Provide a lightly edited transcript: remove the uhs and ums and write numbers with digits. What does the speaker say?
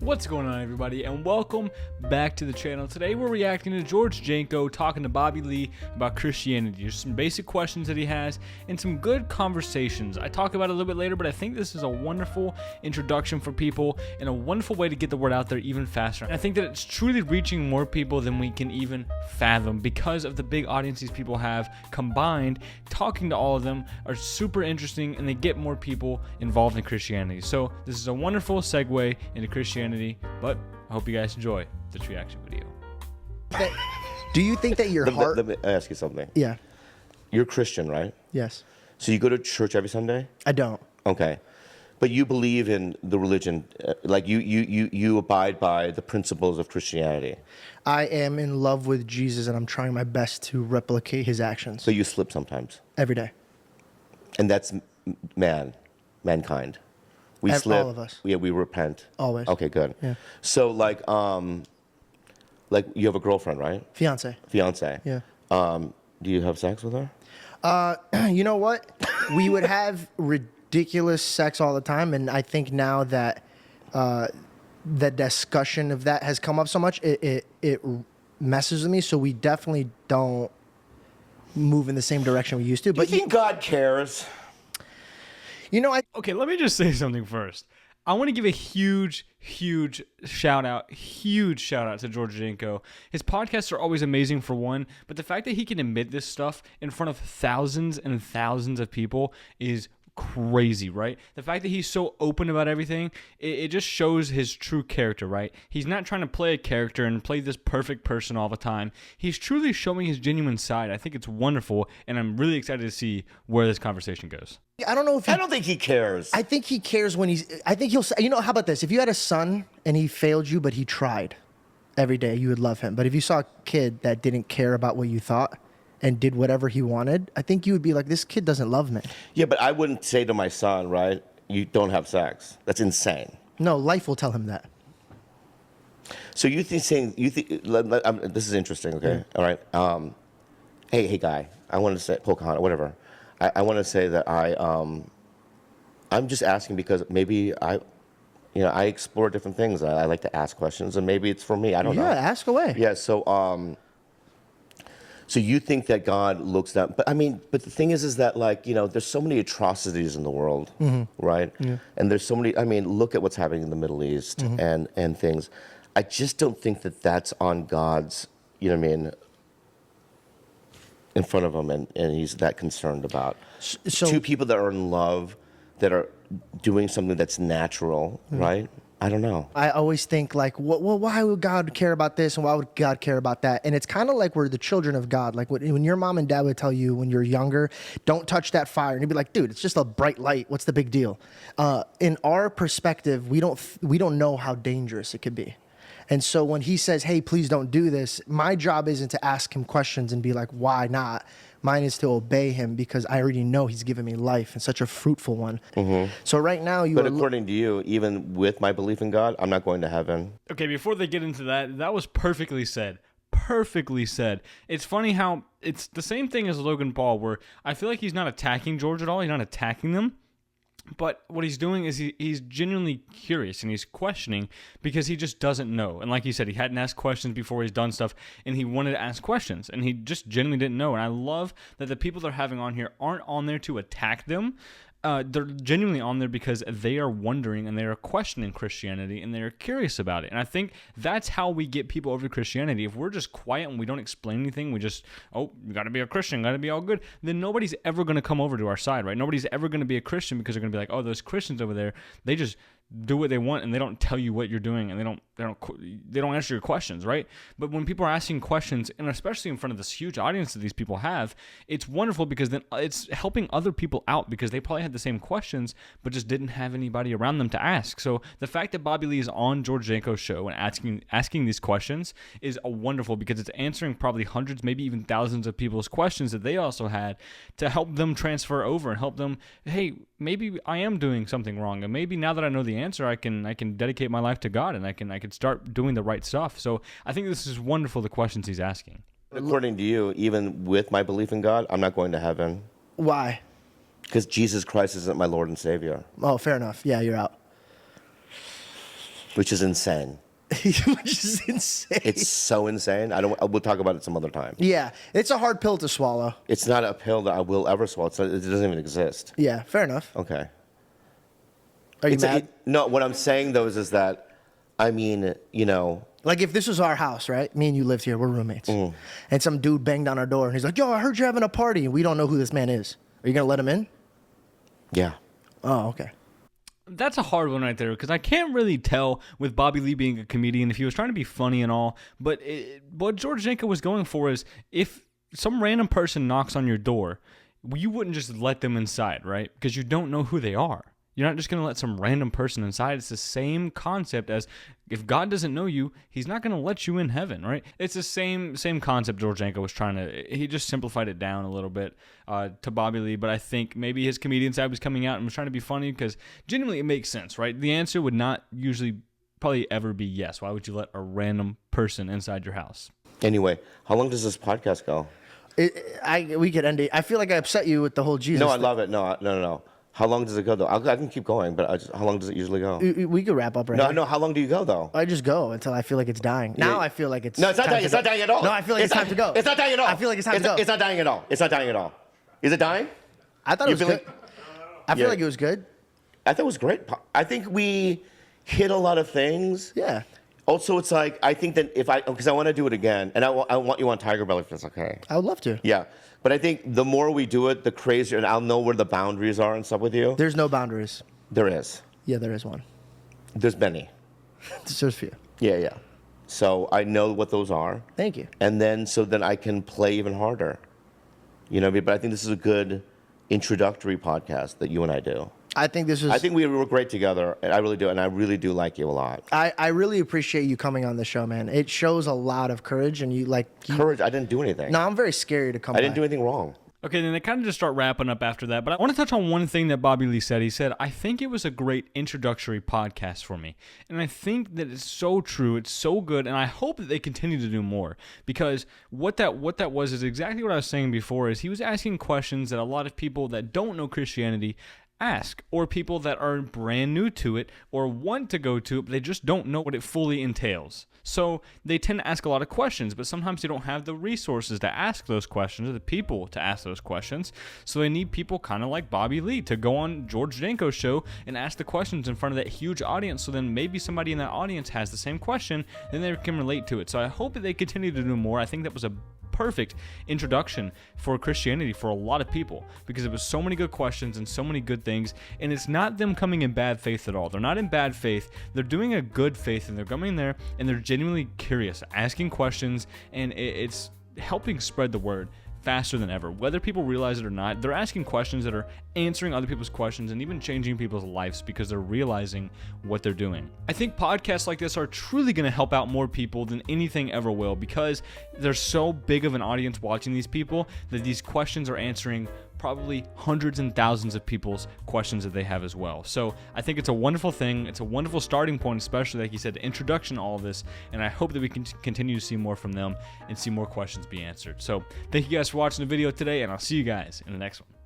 What's going on, everybody, and welcome back to the channel. Today we're reacting to George Janko talking to Bobby Lee about Christianity. There's some basic questions that he has and some good conversations. I talk about it a little bit later, but I think this is a wonderful introduction for people and a wonderful way to get the word out there even faster. And I think that it's truly reaching more people than we can even fathom because of the big audience these people have combined. Talking to all of them are super interesting and they get more people involved in Christianity. So this is a wonderful segue into Christianity. But I hope you guys enjoy this reaction video. Do you think that your heart... Let me ask you something. Yeah. You're Christian, right? Yes. So you go to church every Sunday? I don't. Okay. But you believe in the religion, like you abide by the principles of Christianity. I am in love with Jesus and I'm trying my best to replicate his actions. So you slip sometimes? Every day. And that's mankind. We slip. All of us. Yeah, we repent. Always. Okay, good. Yeah. So like you have a girlfriend, right? Fiance. Yeah. Do you have sex with her? You know what? We would have ridiculous sex all the time, and I think now that the discussion of that has come up so much, it messes with me. So we definitely don't move in the same direction we used to. Do you think God cares? You know, Okay, let me just say something first. I want to give a huge shout out to George Janko. His podcasts are always amazing for one, but the fact that he can admit this stuff in front of thousands and thousands of people is crazy, right? The fact that he's so open about everything, it just shows his true character, right? He's not trying to play a character and play this perfect person all the time. He's truly showing his genuine side. I think it's wonderful, and I'm really excited to see where this conversation goes. I don't know if I don't think he cares. I think he cares when I think he'll say, you know, how about this? If you had a son and he failed you, but he tried every day, you would love him. But if you saw a kid that didn't care about what you thought and did whatever he wanted, I think you would be like, this kid doesn't love me. Yeah, but I wouldn't say to my son, right, you don't have sex. That's insane. No, life will tell him that. So you think this is interesting, okay? Yeah. All right. Hey, guy, I want to say, Pocahontas, whatever. I want to say that I'm just asking because maybe I explore different things. I like to ask questions, and maybe it's for me. I don't know. Yeah, ask away. Yeah. So you think that God looks down? But but the thing is that there's so many atrocities in the world, right? Yeah. And there's so many. look at what's happening in the Middle East and things. I just don't think that that's on God's. In front of him, and he's that concerned about. So two people that are in love, that are doing something that's natural, right? I don't know. I always think like, well, why would God care about this and why would God care about that? And it's kind of like we're the children of God. Like when your mom and dad would tell you when you're younger, don't touch that fire, and you'd be like, dude, it's just a bright light. What's the big deal? In our perspective, we don't know how dangerous it could be. And so when he says, hey, please don't do this, my job isn't to ask him questions and be like, why not? Mine is to obey him because I already know he's given me life and such a fruitful one. So right now But according to you, even with my belief in God, I'm not going to heaven. Okay, before they get into that, that was perfectly said. Perfectly said. It's funny how it's the same thing as Logan Paul, where I feel like he's not attacking George at all. He's not attacking them. But what he's doing is he's genuinely curious and he's questioning because he just doesn't know. And like you said, he hadn't asked questions before he's done stuff and he wanted to ask questions and he just genuinely didn't know. And I love that the people they're having on here aren't on there to attack them. They're genuinely on there because they are wondering and they are questioning Christianity and they're curious about it. And I think that's how we get people over to Christianity. If we're just quiet and we don't explain anything, we just, you got to be a Christian, got to be all good, then nobody's ever going to come over to our side, right? Nobody's ever going to be a Christian because they're going to be like, oh, those Christians over there, they just do what they want and they don't tell you what you're doing and they don't answer your questions, right? But when people are asking questions, and especially in front of this huge audience that these people have, it's wonderful because then it's helping other people out because they probably had the same questions but just didn't have anybody around them to ask. So the fact that Bobby Lee is on George Janko's show and asking these questions is wonderful because it's answering probably hundreds, maybe even thousands of people's questions that they also had to help them transfer over and help them, hey, maybe I am doing something wrong, and maybe now that I know the answer, I can dedicate my life to God, and I can start doing the right stuff. So I think this is wonderful, the questions he's asking. According to you, even with my belief in God, I'm not going to heaven. Why? Because Jesus Christ isn't my Lord and Savior. Oh, fair enough. Yeah, you're out. which is insane. Which is insane. It's so insane. We'll talk about it some other time. Yeah, it's a hard pill to swallow. It's not a pill that I will ever swallow. It doesn't even exist. Yeah, fair enough. Okay. Are you mad? No, what I'm saying though is that, I mean, you know. Like if this was our house, right? Me and you lived here, we're roommates. And some dude banged on our door and he's like, yo, I heard you're having a party. And we don't know who this man is. Are you going to let him in? Yeah. Oh, okay. That's a hard one right there because I can't really tell with Bobby Lee being a comedian if he was trying to be funny and all. But what George Janko was going for is if some random person knocks on your door, you wouldn't just let them inside, right? Because you don't know who they are. You're not just going to let some random person inside. It's the same concept as if God doesn't know you, he's not going to let you in heaven, right? It's the same concept George Janko was trying to, he just simplified it down a little bit to Bobby Lee, but I think maybe his comedian side was coming out and was trying to be funny because genuinely it makes sense, right? The answer would not usually probably ever be yes. Why would you let a random person inside your house? Anyway, how long does this podcast go? We could end it. I feel like I upset you with the whole Jesus No, I thing. love it. No. How long does it go, though? I can keep going, but how long does it usually go? We could wrap up right now. No, how long do you go, though? I just go until I feel like it's dying. Now I feel like it's No, it's not time dying. to It's go. not dying at all. No, I feel like it's time to go. It's not dying at all. I feel like it's time to go. It's not dying at all. It's not dying at all. Is it dying? I thought it was good. I feel Yeah. like it was good. I thought it was great. I think we hit a lot of things. Yeah. Also, it's like, I think that because I want to do it again, and I want you on Tiger Belly if that's okay. I would love to. Yeah. But I think the more we do it, the crazier, and I'll know where the boundaries are and stuff with you. There's no boundaries. There is. Yeah, there is one. There's many. There's a few. Yeah. So I know what those are. Thank you. And then, so then I can play even harder. You know, but I think this is a good introductory podcast that you and I do. I think this is. I think we work great together. I really do. And I really do like you a lot. I really appreciate you coming on the show, man. It shows a lot of courage, and you like. Courage? I didn't do anything. No, I'm very scary to come. I didn't do anything wrong. Okay, then they kind of just start wrapping up after that. But I want to touch on one thing that Bobby Lee said. He said, I think it was a great introductory podcast for me. And I think that it's so true. It's so good. And I hope that they continue to do more. Because what that was is exactly what I was saying before, is he was asking questions that a lot of people that don't know Christianity ask, or people that are brand new to it or want to go to it, but they just don't know what it fully entails. So they tend to ask a lot of questions, but sometimes they don't have the resources to ask those questions or the people to ask those questions. So they need people kind of like Bobby Lee to go on George Janko's show and ask the questions in front of that huge audience. So then maybe somebody in that audience has the same question, then they can relate to it. So I hope that they continue to do more. I think that was a perfect introduction for Christianity for a lot of people because it was so many good questions and so many good things, and it's not them coming in bad faith at all. They're not in bad faith. They're doing a good faith, and they're coming there and they're genuinely curious, asking questions, and it's helping spread the word faster than ever. Whether people realize it or not, they're asking questions that are answering other people's questions and even changing people's lives because they're realizing what they're doing. I think podcasts like this are truly going to help out more people than anything ever will because there's so big of an audience watching these people that these questions are answering probably hundreds and thousands of people's questions that they have as well. So I think it's a wonderful thing. It's a wonderful starting point, especially like you said, the introduction to all of this. And I hope that we can continue to see more from them and see more questions be answered. So thank you guys for watching the video today, and I'll see you guys in the next one.